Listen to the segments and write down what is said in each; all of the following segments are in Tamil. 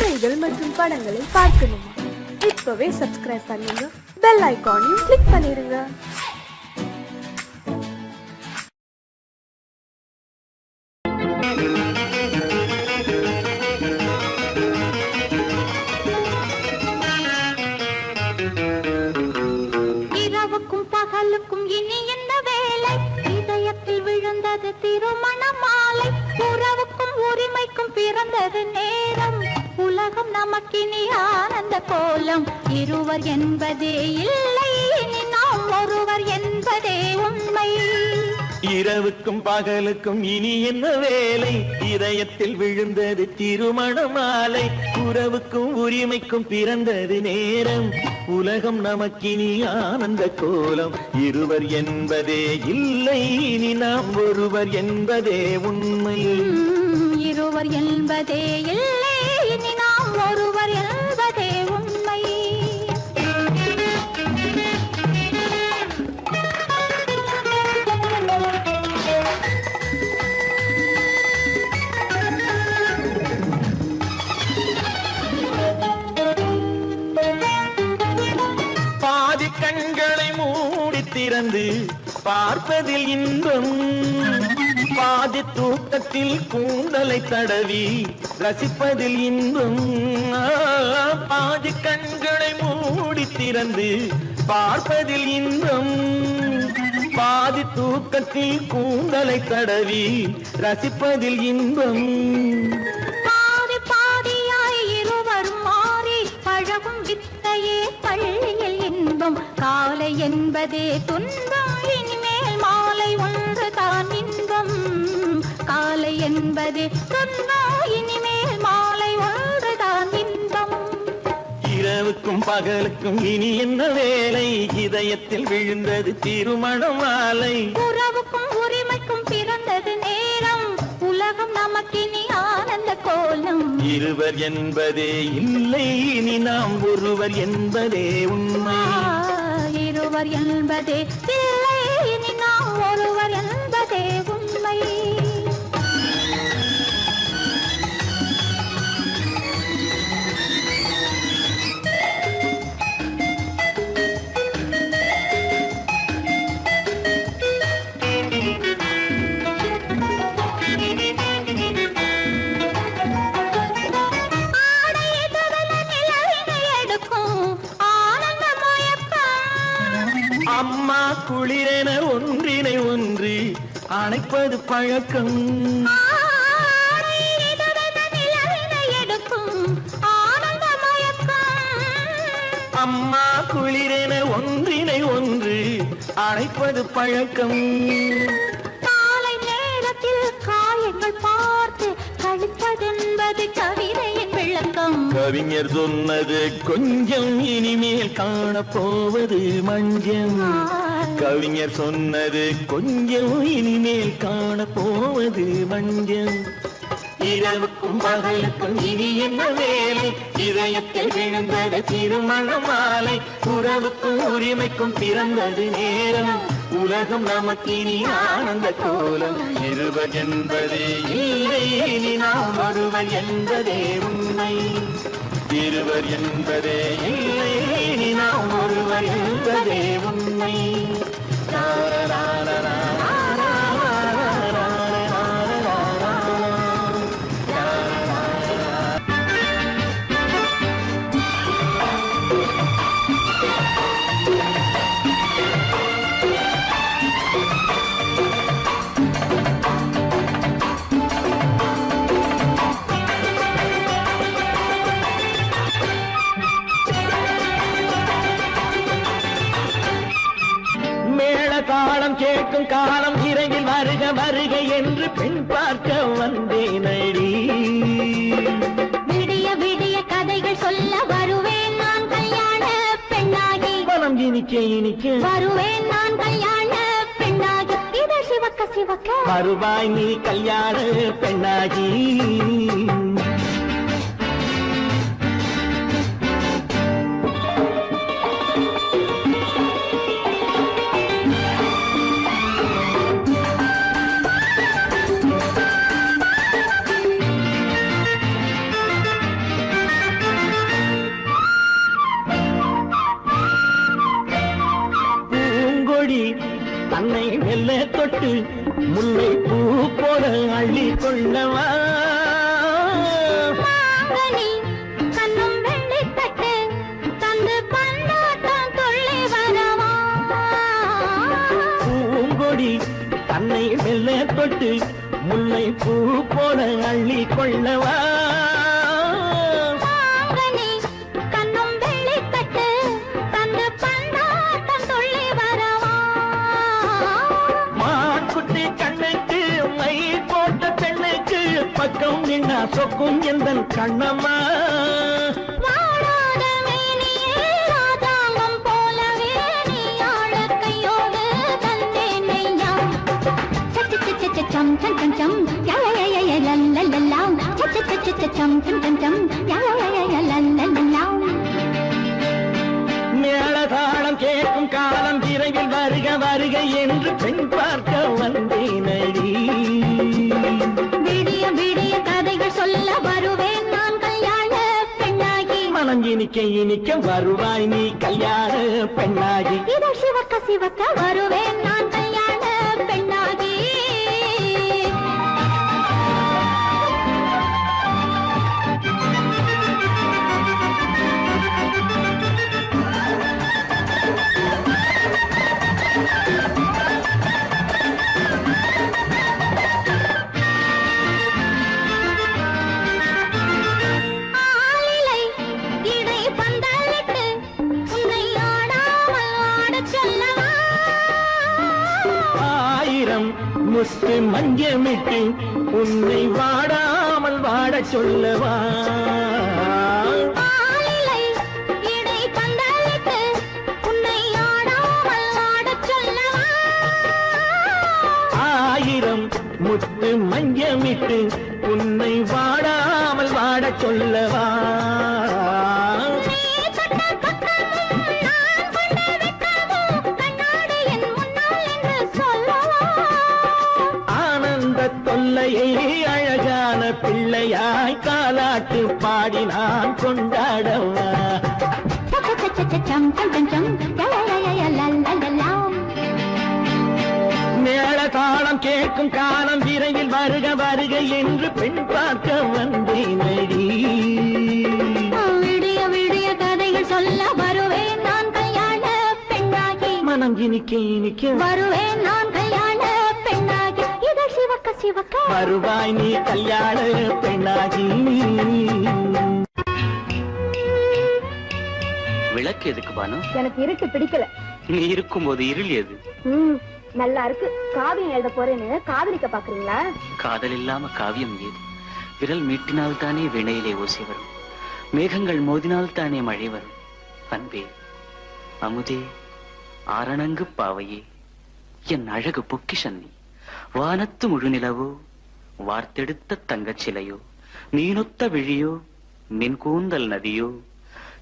கதைகள் மற்றும் படங்களை பார்க்கணுமா? இப்பவே சப்ஸ்கிரைப் பண்ணுங்க, பெல் ஐகானையும் கிளிக் பண்ணிருங்க. இரவுக்கும் பகலுக்கும் இனி என்ன வேலை? இதயத்தில் விழுந்தது திருமண மாலை. உறவுக்கும் உரிமைக்கும் பிறந்தது நேரம். உலகம் நமக்கினி ஆனந்த கோலம். இருவர் என்பதே இல்லை, இனி நாம் ஒருவர் என்பதே உண்மை. இரவுக்கும் பகலுக்கும் இனி என்ன வேலை? இதயத்தில் விழுந்தது திருமண மாலை. உறவுக்கும் உரிமைக்கும் பிறந்தது நேரம். உலகம் நமக்கினி ஆனந்த கோலம். இருவர் என்பதே இல்லை, இனி நாம் ஒருவர் என்பதே உண்மை. இருவர் என்பதே இல்லை, இனி நாம் ஒருவர் என்பதே உண்மை. கண்களை மூடி திறந்து பார்ப்பதில் இன்பம். பாதி தூக்கத்தில் கூந்தலை தடவி ரசிப்பதில் இன்பம். பாதி கண்களை மூடி திறந்து பார்ப்பதில் இன்பம். பாதி தூக்கத்தில் கூந்தலை தடவி ரசிப்பதில் இன்பம். பாதி பாதியாய் இருவர் மாறி பழகும் வித்தையே பள்ளியில் இன்பம். காலை என்பதே துன்பம், இனிமேல் மாலை ஒன்று தான் இன்பம். காலை என்பதே துன்பம், இனிமேல் மாலை ஒன்று தான் இன்பம். இரவுக்கும் பகலுக்கும் இனி என்ன வேலை? இதயத்தில் விழுந்தது திருமண மாலை. உறவுக்கும் உரிமைக்கும் பிறந்தது நேரம். உலகம் நமக்கினி ஆனந்த கோலம். இருவர் என்பதே இல்லை, இனி நாம் ஒருவர் என்பதே உண்மை. இருவர் என்பதே இல்லை, இனி நாம் ஒருவர் என்பதே உண்மை. அம்மா குளிரென ஒன்றினை ஒன்று அணைப்பது பழக்கம். அம்மா குளிரென ஒன்றினை ஒன்று அணைப்பது பழக்கம். காலை நேரத்தில் காயங்கள் பார்த்து கழிப்பதென்பது கவிதையின் விளக்கம். கவிஞர் சொன்னது கொஞ்சம், இனிமேல் காணப்போவது மஞ்சம். கவிஞர் சொன்னது கொஞ்சம், இனிமேல் காணப்போவது மஞ்சம். இரவுக்கும் பகலுக்கும் இனி என்ன வேலை? இதயத்தில் விழுந்தது திருமண மாலை. உறவுக்கும் உரிமைக்கும் பிறந்தது நேரம். உலகம் நமக்கினி ஆனந்த கோலம். இருவர் என்பதே இல்லை, இனி நாம் ஒருவர் என்பதே உண்மை. இருவர் என்பதே இல்லை, இனி நாம் ஒருவர் என்பதே உண்மை. காலம் கேட்கும் காலம் இரவில் வருக வருக என்று பெண் பார்க்க வந்தேனடி. விடிய விடிய கதைகள் சொல்ல வருவேன் நான் கல்யாண பெண்ணாகி. மனம் இனிக்க இனிக்க வருவேன் நான் கல்யாண பெண்ணாகி. இதை சிவக்க சிவக்க வருவாய் நீ கல்யாண பெண்ணாகி. தொட்டு முல்லை பூ போல அள்ளி கொள்ளவா மாங்கனி கண்ணும் வெள்ளி தட்டு தந்து பந்தாட்டம் துள்ளி வரவா பூங்கொடி தன்னை மெல்ல தொட்டு முல்லை பூ போல அள்ளி கொள்ளவா மாங்கனி கண்ணும் வெள்ளி தட்டு தந்து பந்தாட்டம் துள்ளி வரவா மான்குட்டி கண்ணுக்கு மை போட்ட பெண்ணுக்கு பக்கம் நின்னா சொக்கும் எந்தன் கண்ணம்மா வாடாத மேனியே ராதாங்கம் போலவே நீ ஆழ கையோடு தந்தேன் நெய்யா சம் சம் சம் சம் யா யா யா யா லல்லல்லா சம் சம் சம் யா யா யா லல்லல்லா மேளதாளம் கேட்கும் காலம் விரைவில் வருக வருக என்று பெண் பார்க்க வந்தேனடி விடிய விடிய கதைகள் சொல்ல வருவேன் நான் கல்யாண பெண்ணாகி மனம் இனிக்க இனிக்க வருவாய் நீ கல்யாண பெண்ணாகி இதழ் சிவக்க சிவக்க வருவேன் நான் கல்யாண பெண்ணாகி ஆலிலை இடை பந்தலிட்டு உன்னை ஆடாமல் ஆடச் சொல்லவா ஆயிரம் முத்து மஞ்சமிட்டு உன்னை வாடாமல் வாடச் சொல்லவா ஆலிலை இடை பந்தலிட்டு உன்னை ஆடாமல் ஆடச் சொல்லவா ஆயிரம் முத்து மஞ்சமிட்டு உன்னை வாடாமல் வாடச் சொல்லவா நீ தொட்ட பக்கமும் நான் கொண்ட வெட்கமும் கண்ணாடி என் முன்னால் என்று சொல்லவா ஆனந்த தொல்லையை அழகான பிள்ளையாய் காலாட்டு பாடி நான் கொண்டாடவா சம் சம் சம் லல்லல்லா மேளதாளம் கேட்கும் காலம் விரைவில் வருக வருக என்று பெண் பார்க்க வந்தேனடி விடிய விடிய கதைகள் சொல்ல வருவேன் நான் கல்யாண பெண்ணாகி மனம் இனிக்க இனிக்க வருவேன் நான் கல்யாண பெண்ணாகி இதழ் சிவக்க சிவக்க வருவாய் நீ கல்யாண பெண்ணாகி விளக்கு எதுக்கு பானு? எனக்கு இருட்டு பிடிக்கல. நீ இருக்கும்போது இருள் எது? நல்லா இருக்கு. காவியம் எழுத போறேன்னு காதலிக்க பாக்குறீங்களா? காதல் இல்லாம காவியம் ஏது? விரல் மீட்டினால் தானே வினையிலே ஓசை வரும், மேகங்கள் மோதினால் தானே மழை வரும். அன்பே, அமுதே, ஆரணங்கு பாவையே, என் அழகு பொக்கிஷன்னி, வானத்து முழுநிலவோ, வார்த்தெடுத்த தங்கச் சிலையோ, மீனொத்த விழியோ, மின் கூந்தல் நதியோ,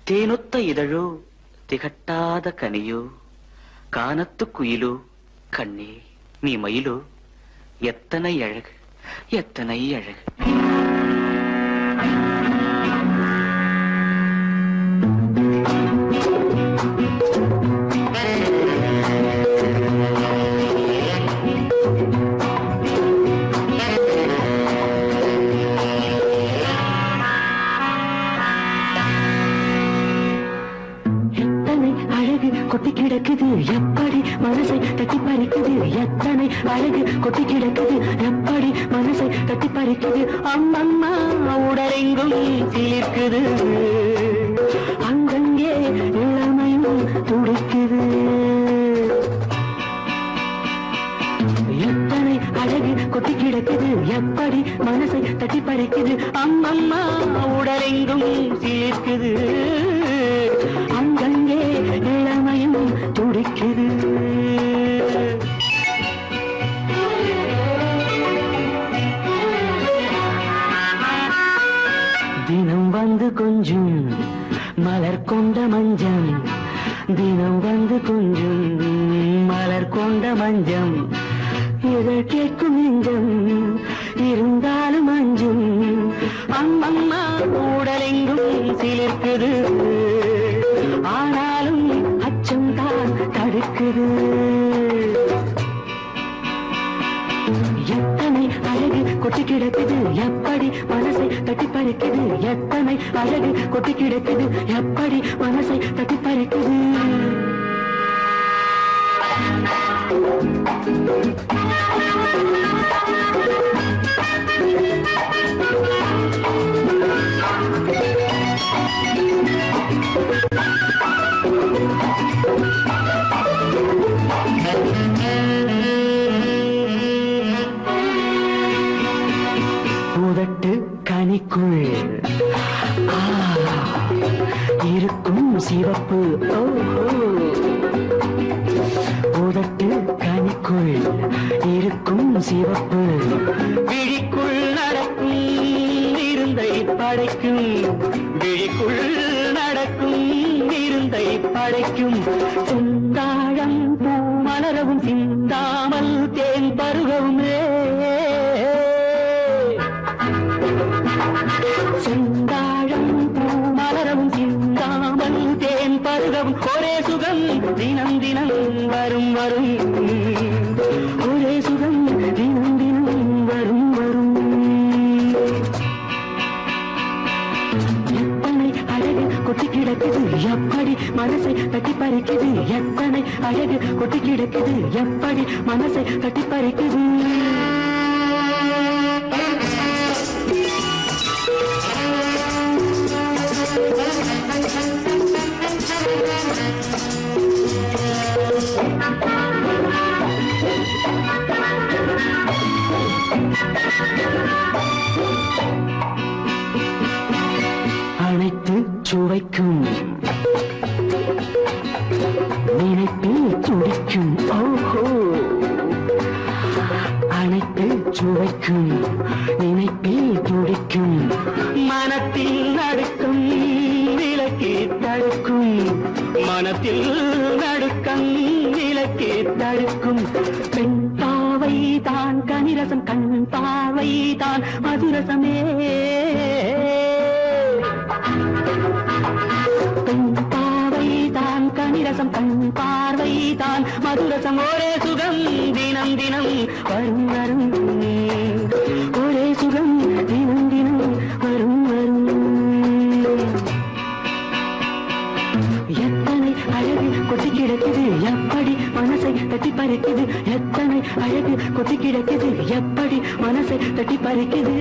தேனொத்த இதழோ, திகட்டாத கனியோ, கானத்து குயிலோ, கண்ணே நீ மயிலோ, எத்தனை அழகு, எத்தனை அழகு. கொட்டி கிடக்குது எப்படி மனசை தட்டி பறிக்குது, எத்தனை அழகு கொட்டி கிடக்குது எப்படி மனசை தட்டி பறிக்குது. அம்மம்மா உடலெங்கும் சிலிர்க்குது, அங்கங்கே இளமையும் துடிக்குது. எத்தனை அழகு கொட்டி கிடக்குது எப்படி மனசை தட்டி பறிக்குது. அம்மம்மா உடலெங்கும் சிலிர்க்குது, அங்கங்கே இளமையும் துடிக்குது. தினம் வந்து கொஞ்சம் மலர் கொண்ட மஞ்சம், தினம் வந்து கொஞ்சம் மலர் கொண்ட மஞ்சம், இதை கேட்கும் நெஞ்சம் இருந்தாலும் அஞ்சும். அம்மம்மா உடலெங்கும் சிலிர்க்குது, ஆனாலும் அச்சம் தான் தடுக்குது. கொட்டி கிடக்குது எப்படி மனசை தட்டி பறிக்குது எத்தனை அழகு கொட்டி கிடக்குது எப்படி மனசை தட்டி பறிக்குது உதட்டு கனிக்குள் இருக்கும் சிவப்பு உதட்டு கனிக்குள் இருக்கும் சிவப்பு விழிக்குள் நடக்கும் இருந்தை படைக்கும் விழிக்குள் நடக்கும் இருந்தை படைக்கும் சிந்தாழம் பூ மலரவும் சிந்தாமல் தேன் பருகவும் செந்தாழம் பூ மலரவும் சிந்தாமல் தேன் பருகவும் ஒரே சுகம் தினம் தினம் வரும் வரும் ஒரே சுகம் தினம் தினம் வரும் வரும் எத்தனை அழகு கொட்டி கிடக்குது எப்படி மனசை தட்டி பறிக்குது எத்தனை அழகு கொட்டி கிடக்குது எப்படி மனசை தட்டி பறிக்குது அனைத்து சுவைக்கும் நினைப்பில் துடிக்கும் ஓஹோ அனைத்து சுவைக்கும் நினைப்பில் துடிக்கும் மனத்தில் நடுக்கும் விலக்கி தடுக்கும் மனத்தில் நடுக்கம் விலக்கி தடுக்கும் பெண் பாவை தான் கனிரசம் கண் பாவை தான் மதுரசமே பெண் பாவை தான் கனிரசம் கண் பார்வை தான் மதுரசம் ஒரே சுகம் தினம் தினம் வரும் வரும் ஒரே சுகம் தினம் தினம் வரும் வரும் எத்தனை அழகு கொட்டி கிடக்குது எப்படி மனசை தட்டி பறிக்குது எத்தனை அழகு கொட்டி கிடக்குது எப்படி மனசை தட்டி பறிக்குது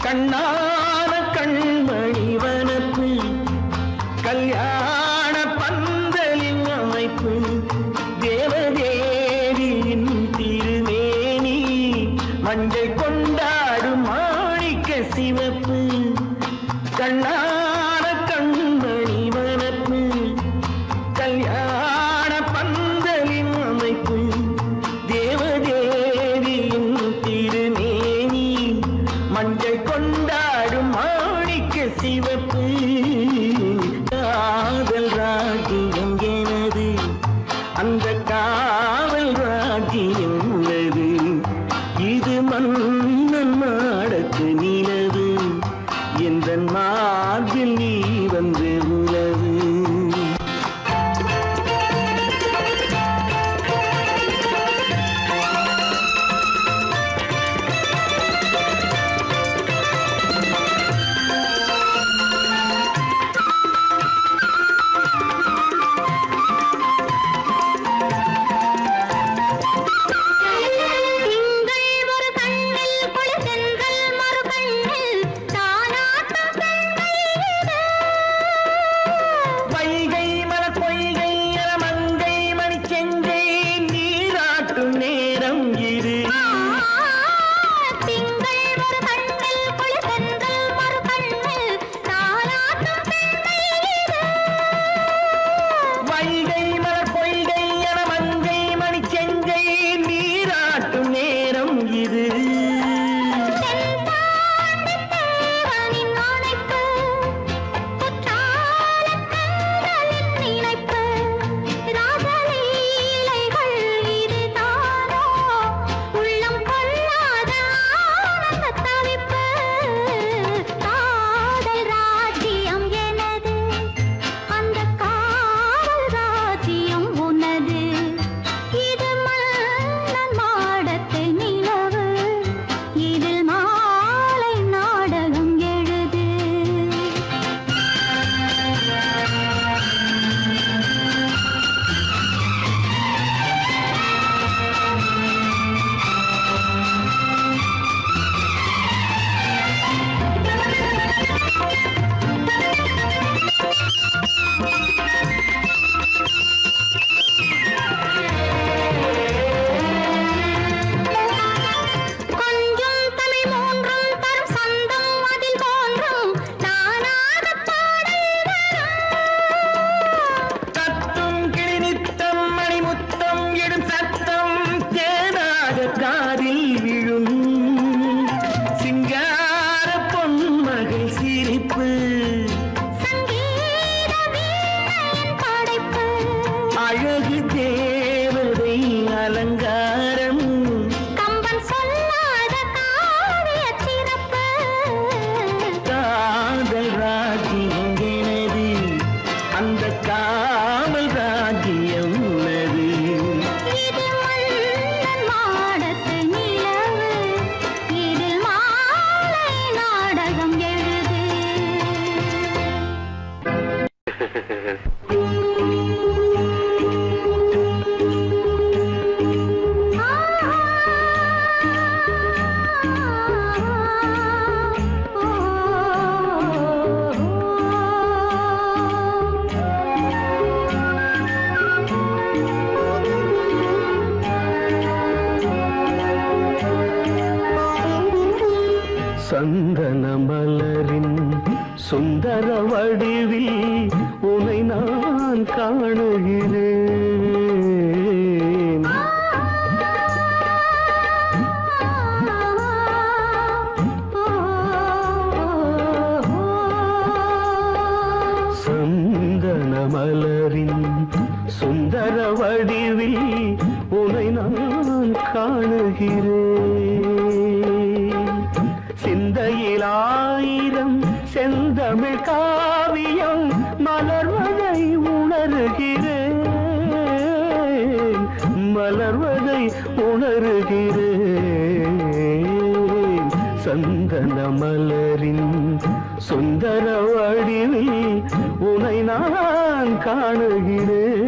கண்ணான கண்மணி வனப்பு கல்யாண பந்தலின் அமைப்பு தேவதேவியின் திருமேனி மஞ்சள் கொண்டாடும் மாணிக்க சிவப்பு கண்ணான கண்மணி வனப்பு காவல் ராஜ்யம் உள்ளது. இது மன்னன் மாடத்து நிலவு, எந்த மார்பில் நீ வந்து உலவு. சந்தன மலரின் சுந்தர வடிவில் உனை நான் காணுகிறேன். சந்தன மலரின் சுந்தர வடிவில் உனை நான் காணுகிறேன். சிந்தையில் ஆயிரம் செந்தமிழ் காவியம் மலர்வதை உணர்கிறேன், மலர்வதை உணர்கிறேன். சந்தன மலரின் சுந்தர வடிவில் உனை நான் காணுகிறேன்.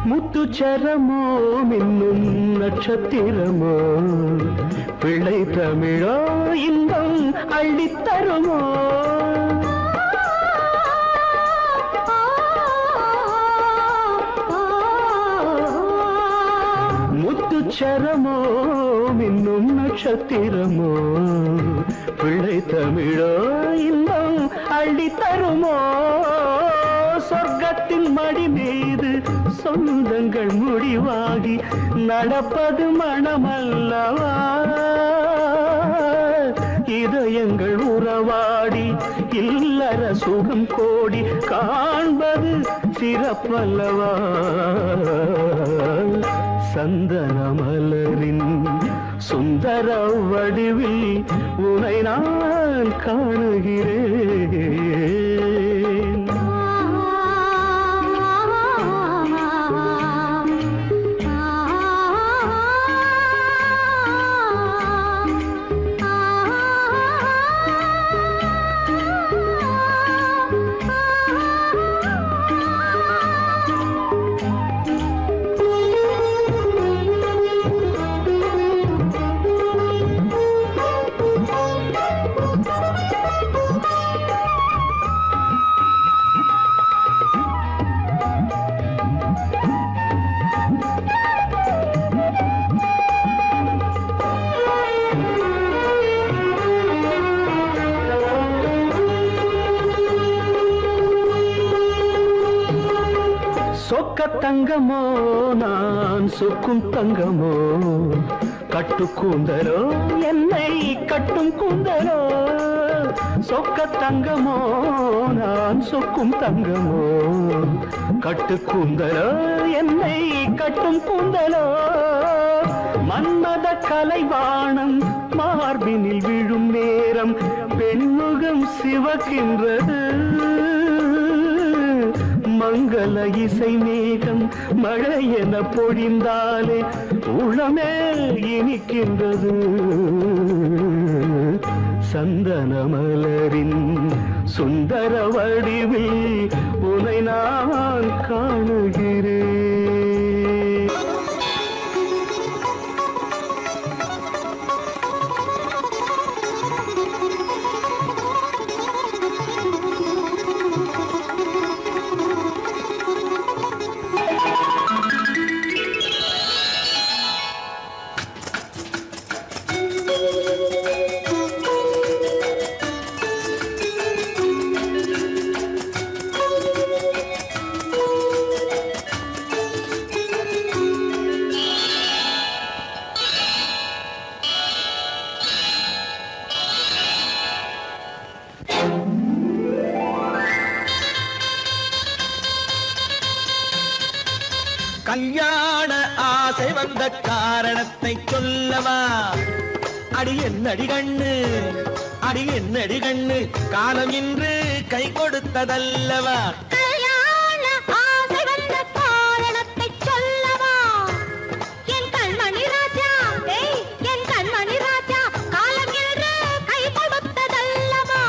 முத்துச்சரமோ மின்னும் நட்சத்திரமோ பிள்ளை தமிழோ இன்பம் அள்ளித்தருமோ. முத்துச்சரமோ மின்னும் நட்சத்திரமோ பிள்ளை தமிழோ இன்பம் அள்ளி தருமோ சொர்க்கத்தின் மடி மீது சொந்தங்கள் முடிவாகி நடப்பது மனமல்லவா இதயங்கள் உறவாடி இல்லற சுகம் கோடி காண்பது சிறப்பல்லவா சந்தன மலரின் சுந்தர வடிவில் உனை நான் காணுகிறேன் சொக்க தங்கமோ நான் சொக்கும் தங்கமோ கட்டு கூந்தலோ என்னை கட்டும் கூந்தலோ சொக்க தங்கமோ நான் சொக்கும் தங்கமோ கட்டு கூந்தலோ என்னை கட்டும் கூந்தலோ மன்மத கலைவாணம் மார்பினில் விழும் நேரம் பெண்முகம் சிவக்கின்றது மங்கள இசை மேகம் மழை என பொழிந்தாலே உளமே இனிக்கின்றது சந்தன மலரின் சுந்தர வடிவில் உனை நான் காணுகிறேன் கல்யாண ஆசை வந்த காரணத்தை சொல்லவா அடி என்னடி கண்ணு அடி என்னடி கண்ணு காலம் இன்று கை கொடுத்ததல்லவா கல்யாண ஆசை வந்த காரணத்தை சொல்லவா என் கண்மணி ராஜா என் கண்மணி ராஜா காலம் என்று கை கொடுத்ததல்லவா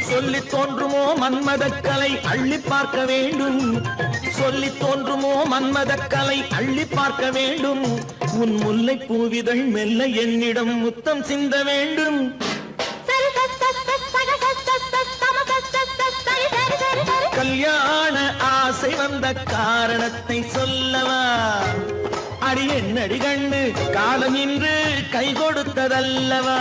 சொல்லி தோன்றுமோ மன்மதக்கலை அள்ளி பார்க்க வேண்டும் சொல்லி தோன்றுமோ மன்மதக்கலை அள்ளி பார்க்க வேண்டும் உன் முல்லை பூவிதழ் மெல்ல என்னிடம் முத்தம் சிந்த வேண்டும் கல்யாண ஆசை வந்த காரணத்தை சொல்லவா அடி என்னடி கண்ணு காலம் இன்று கை கொடுத்ததல்லவா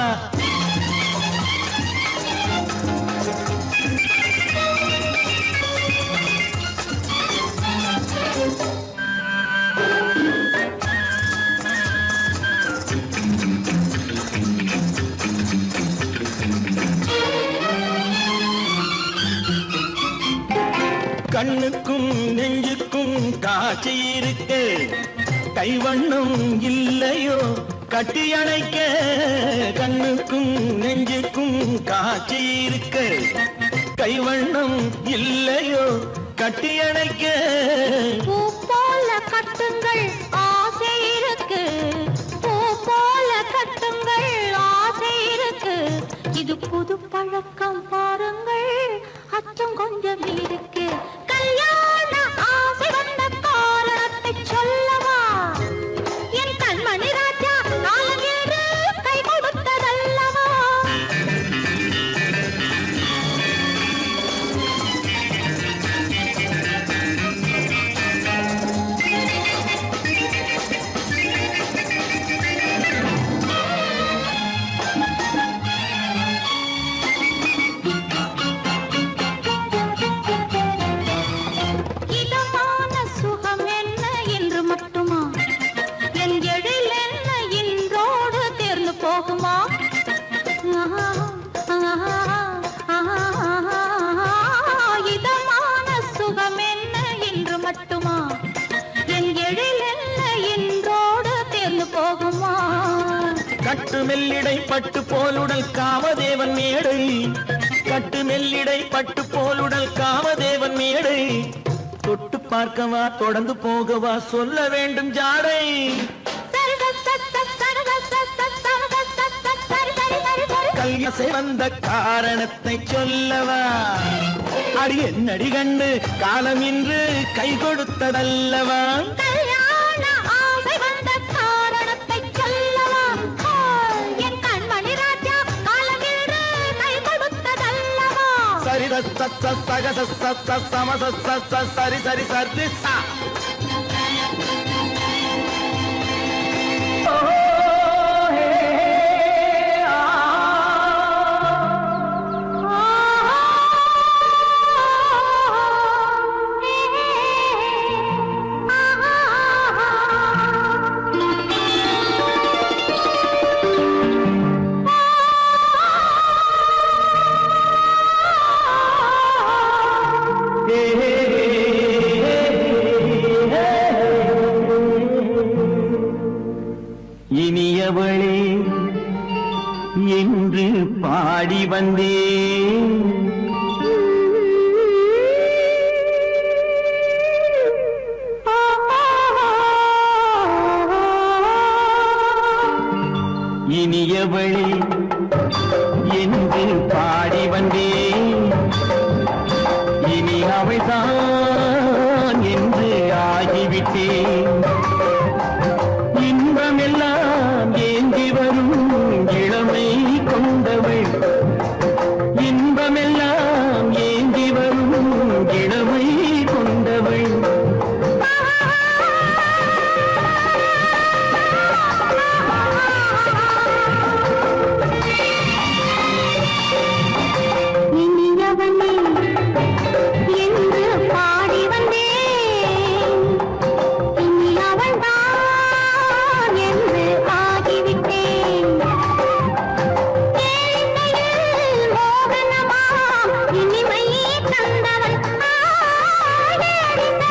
கண்ணுக்கும் நெஞ்சுக்கும் காட்சி இருக்கு கைவண்ணம் இல்லையோ கட்டி அணைக்க கண்ணுக்கும் நெஞ்சுக்கும் காட்சி இருக்க கைவண்ணம் இல்லையோ கட்டி அணைக்க பூ போல கட்டுங்கள் ஆசை இருக்கு பூ போல கட்டுங்கள் ஆசை இருக்கு இது புது பழக்கம் பாருங்கள் அச்சம் கொஞ்சம் இருக்கு கல்யாண ஆசை வந்த காரணத்தை சொல்லவா என் கண்மணி ராஜா நாளேடு கை கொடுத்ததல்லவா இதமான சுகம் என்ன என்று மட்டுமா என் எழில் என்ன இன்றோடு தேர்ந்து போகுமா இதமான சுகம் என்ன என்று மட்டுமா என் எழில் என்ன இன்றோடு தேர்ந்து போகுமா கட்டு மெல்லிடை பட்டு போலுடல் காமதேவன் மேடை கட்டு மெல்லிடை பட்டு போலுடல் காமதேவன் மேடை தொட்டு பார்க்கவா தொடர்ந்து போகவா சொல்ல வேண்டும் ஜாடை கல்யாசை வந்த காரணத்தை சொல்லவா அடி என்னடி கண்டு காலம் இன்று கை கொடுத்ததல்லவா கல்யாண ஆசை வந்த காரணத்தை சொல்லவா என் கண்மணி ராஜா காலமில்லை கை கொடுத்ததல்லவா சரி சகத சமத சரி சரி சரி சா இனியவளே என்று பாடி வந்தேன் இனியவளே என்று பாடி வந்தேன் இனி அவள்தான் என்று ஆகிவிட்டேன் இன்பமெல்லாம் ஏந்தி வரும் இளமை கொண்டவள் இன்பமெல்லாம் ஏந்தி வரும் இளமை கொண்டவள் இனியவனே என்று பாடி வந்தேன் இனி அவள்தான் என்று ஆகிவிட்டேன் ஏழையில் மோகனமா இனிமை தந்தவன் ஏழையில்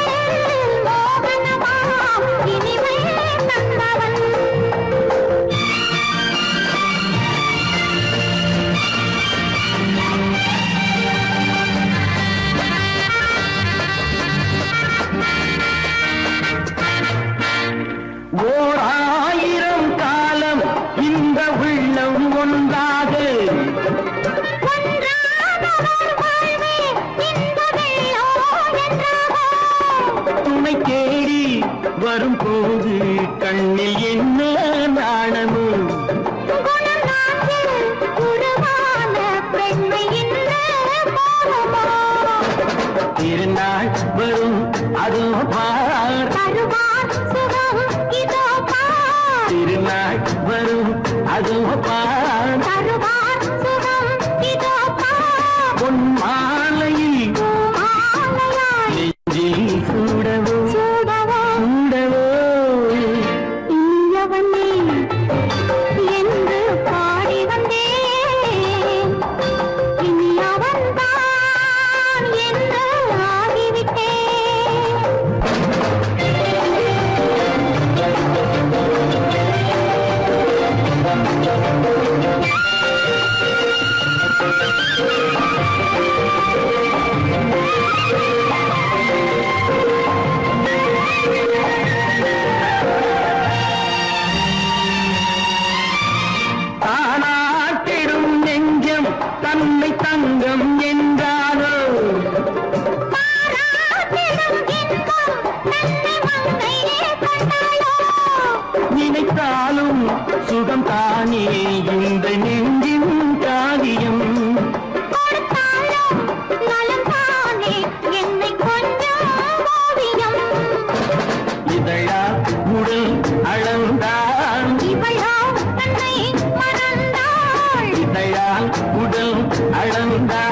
மோகனமா இனிமை தந்தவன் ஓர் ஆயிரம் காலம் இந்த உள்ளம் ஒன்றாக துணை தேடி வரும்போது கண்ணில் என்ன நாணமும் திருநாள் வரும் அதோ பார் திருநாள் வரும் அதோ பார் பொன் மாலையில் நெஞ்சில் சூடவோ சூடவோ என்று பாடி வந்தேன் இனி அவன்தான் என்று ஆகிவிட்டேன் இருந்தா